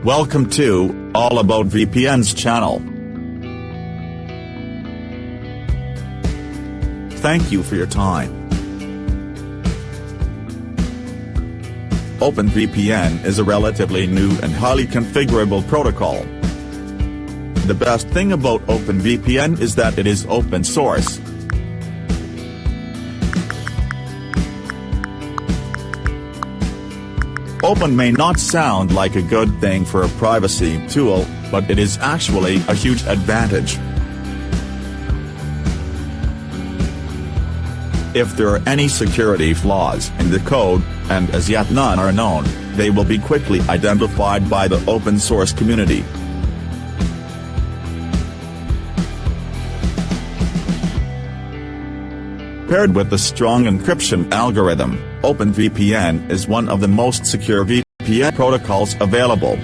Welcome to All About VPN's channel. Thank you for your time. OpenVPN is a relatively new and highly configurable protocol. The best thing about OpenVPN is that it is open source. Open may not sound like a good thing for a privacy tool, but it is actually a huge advantage. If there are any security flaws in the code, and as yet none are known, they will be quickly identified by the open source community. Paired with the strong encryption algorithm, OpenVPN is one of the most secure VPN protocols available.